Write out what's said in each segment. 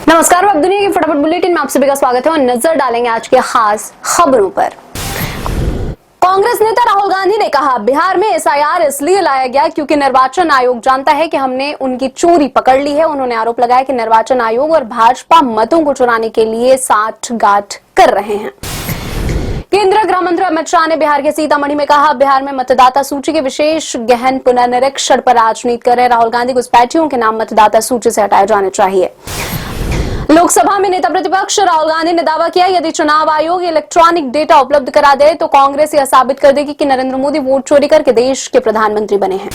नमस्कार, अब दुनिया की फटाफट बुलेटिन में आप सभी का स्वागत है और नजर डालेंगे आज के खास खबरों पर। कांग्रेस नेता राहुल गांधी ने कहा, बिहार में एसआईआर इसलिए लाया गया क्योंकि निर्वाचन आयोग जानता है कि हमने उनकी चोरी पकड़ ली है। उन्होंने आरोप लगाया कि निर्वाचन आयोग और भाजपा मतों को चुराने के लिए साठगांठ कर रहे हैं। केंद्रीय गृह मंत्री अमित शाह ने बिहार के सीतामढ़ी में कहा, बिहार में मतदाता सूची के विशेष गहन पुनर्निरीक्षण पर राजनीति कर रहे राहुल गांधी को पार्टियों के नाम मतदाता सूची से हटाए जाने चाहिए। लोकसभा में नेता प्रतिपक्ष राहुल गांधी ने दावा किया, यदि चुनाव आयोग इलेक्ट्रॉनिक डेटा उपलब्ध करा दे तो कांग्रेस यह साबित कर देगी कि नरेंद्र मोदी वोट चोरी करके देश के प्रधानमंत्री बने हैं।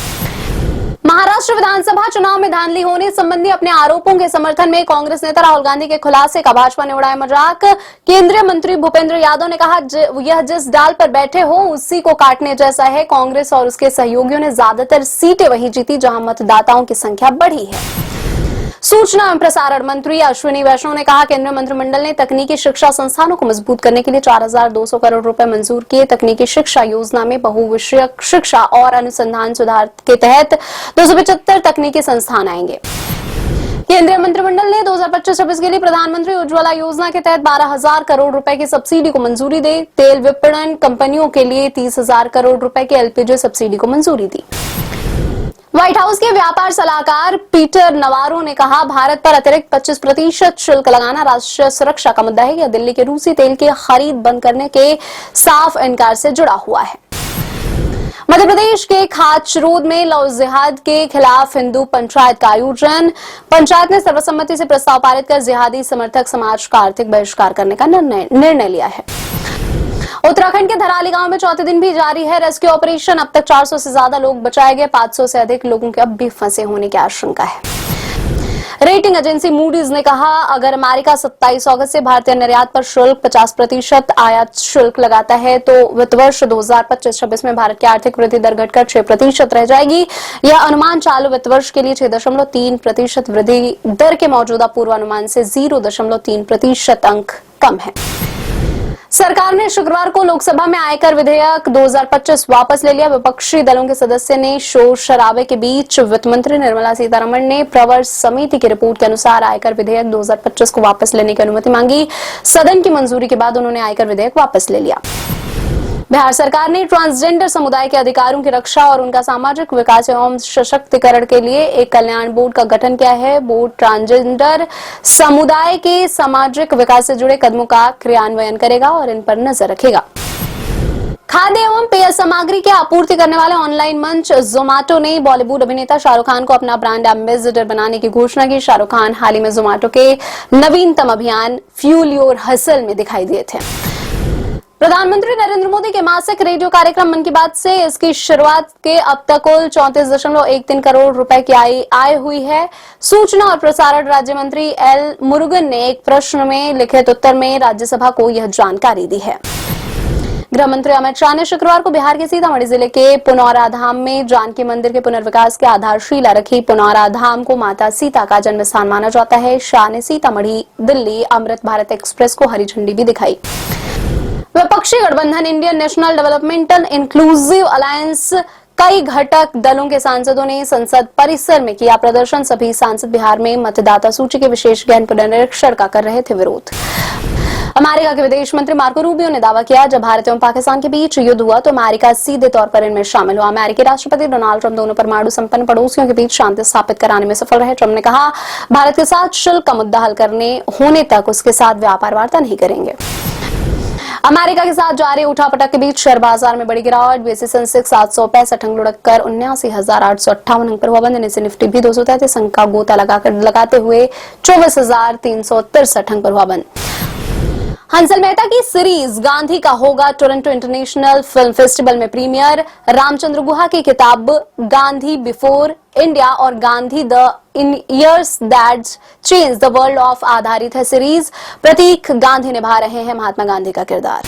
महाराष्ट्र विधानसभा चुनाव में धांधली होने संबंधी अपने आरोपों के समर्थन में कांग्रेस नेता राहुल गांधी के खुलासे का भाजपा ने उड़ाया मजाक। केंद्रीय मंत्री भूपेंद्र यादव ने कहा, यह जिस डाल पर बैठे हो उसी को काटने जैसा है। कांग्रेस और उसके सहयोगियों ने ज्यादातर सीटें वही जीती जहां मतदाताओं की संख्या बढ़ी है। सूचना एवं प्रसारण मंत्री अश्विनी वैष्णव ने कहा, केंद्रीय मंत्रिमंडल ने तकनीकी शिक्षा संस्थानों को मजबूत करने के लिए 4,200 करोड़ रुपए मंजूर किए। तकनीकी शिक्षा योजना में बहुविषयक शिक्षा और अनुसंधान सुधार के तहत 275 तकनीकी संस्थान आएंगे। केंद्रीय मंत्रिमंडल ने 2025-26 के लिए प्रधानमंत्री उज्ज्वला योजना के तहत 12,000 करोड़ रुपए की सब्सिडी को मंजूरी दी। तेल विपणन कंपनियों के लिए 30,000 करोड़ रुपए की एलपीजी सब्सिडी को मंजूरी दी। व्हाइट हाउस के व्यापार सलाहकार पीटर नवारो ने कहा, भारत पर अतिरिक्त 25% शुल्क लगाना राष्ट्रीय सुरक्षा का मुद्दा है। यह दिल्ली के रूसी तेल की खरीद बंद करने के साफ इनकार से जुड़ा हुआ है। मध्य प्रदेश के खाचरोद में लव जिहाद के खिलाफ हिंदू पंचायत का आयोजन। पंचायत ने सर्वसम्मति से प्रस्ताव पारित कर जिहादी समर्थक समाज का आर्थिक बहिष्कार करने का निर्णय लिया है। उत्तराखंड के धराली गांव में चौथे दिन भी जारी है रेस्क्यू ऑपरेशन। अब तक 400 से ज्यादा लोग बचाए गए। 500 से अधिक लोगों के अब भी फंसे होने की आशंका है। रेटिंग एजेंसी मूडीज ने कहा, अगर अमेरिका 27 अगस्त से भारतीय निर्यात पर शुल्क 50% आयात शुल्क लगाता है तो वित्त वर्ष 2025-26 में भारत की आर्थिक वृद्धि दर घटकर 6% रह जाएगी। यह अनुमान चालू वित्त वर्ष के लिए 6.3% वृद्धि दर के मौजूदा पूर्वानुमान से 0.3% अंक कम है। सरकार ने शुक्रवार को लोकसभा में आयकर विधेयक 2025 वापस ले लिया। विपक्षी दलों के सदस्य ने शोर शराबे के बीच वित्त मंत्री निर्मला सीतारमण ने प्रवर समिति की रिपोर्ट के अनुसार आयकर विधेयक 2025 को वापस लेने की अनुमति मांगी। सदन की मंजूरी के बाद उन्होंने आयकर विधेयक वापस ले लिया। बिहार सरकार ने ट्रांसजेंडर समुदाय के अधिकारों की रक्षा और उनका सामाजिक विकास एवं सशक्तिकरण के लिए एक कल्याण बोर्ड का गठन किया है। बोर्ड ट्रांसजेंडर समुदाय के सामाजिक विकास से जुड़े कदमों का क्रियान्वयन करेगा और इन पर नजर रखेगा। खाद्य एवं पेय सामग्री की आपूर्ति करने वाले ऑनलाइन मंच जोमैटो ने बॉलीवुड अभिनेता शाहरुख खान को अपना ब्रांड एम्बेसडर बनाने की घोषणा की। शाहरुख खान हाल ही में जोमैटो के नवीनतम अभियान फ्यूल योर हसल में दिखाई दिए थे। प्रधानमंत्री नरेंद्र मोदी के मासिक रेडियो कार्यक्रम मन की बात से इसकी शुरुआत के अब तक कुल 34.13 करोड़ रुपए की आय हुई है। सूचना और प्रसारण राज्य मंत्री एल मुरुगन ने एक प्रश्न में लिखित उत्तर में राज्यसभा को यह जानकारी दी है। गृह मंत्री अमित शाह ने शुक्रवार को बिहार के सीतामढ़ी जिले के पुनौरा धाम में जानकी मंदिर के पुनर्विकास की आधारशिला रखी। पुनौरा धाम को माता सीता का जन्म स्थान माना जाता है। शाह ने सीतामढ़ी दिल्ली अमृत भारत एक्सप्रेस को हरी झंडी भी दिखाई। विपक्षी गठबंधन Indian national developmental inclusive alliance कई घटक दलों के सांसदों ने संसद परिसर में किया प्रदर्शन। सभी सांसद बिहार में मतदाता सूची के विशेष गहन पुनरीक्षण का कर रहे थे विरोध। अमेरिका के विदेश मंत्री मार्को रूबियो ने दावा किया, जब भारत एवं पाकिस्तान के बीच युद्ध हुआ तो अमेरिका सीधे तौर पर इनमें शामिल हुआ। अमेरिकी राष्ट्रपति डोनाल्ड ट्रंप दोनों परमाणु संपन्न पड़ोसियों के बीच शांति स्थापित कराने में सफल रहे। ट्रंप ने कहा, भारत के साथ शुल्क का मुद्दा हल करने होने तक उसके साथ व्यापार वार्ता नहीं करेंगे। अमेरिका के साथ जारी उठापटक के बीच शेयर बाजार में बड़ी गिरावट। बीएसई सेंसेक्स 765 अंक लुढ़ककर 79,858 अंक पर हुआ बंद। निफ्टी भी 233 अंक का गोता लगाते हुए 24,363 अंक पर हुआ बंद। हंसल मेहता की सीरीज गांधी का होगा टोरंटो इंटरनेशनल फिल्म फेस्टिवल में प्रीमियर। रामचंद्र गुहा की किताब गांधी बिफोर इंडिया और Gandhi the in years that change the world of आधारित है सीरीज। प्रतीक गांधी निभा रहे हैं महात्मा गांधी का किरदार।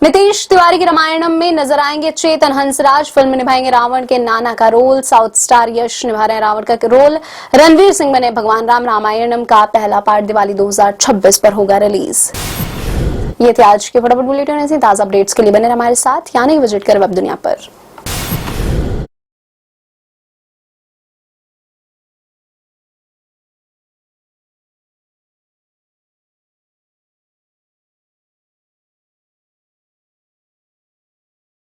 नीतीश तिवारी की रामायणम में नजर आएंगे चेतन हंसराज। फिल्म में निभाएंगे रावण के नाना का रोल। साउथ स्टार यश निभा रहे हैं रावण का रोल। रणवीर सिंह बने भगवान राम। रामायणम का पहला पार्ट दिवाली 2026 पर होगा रिलीज। ये थे आज के फटाफट बुलेटिन। ऐसी ताजा अपडेट्स के लिए बने हमारे साथ, यानी विजिट करें वेब दुनिया पर।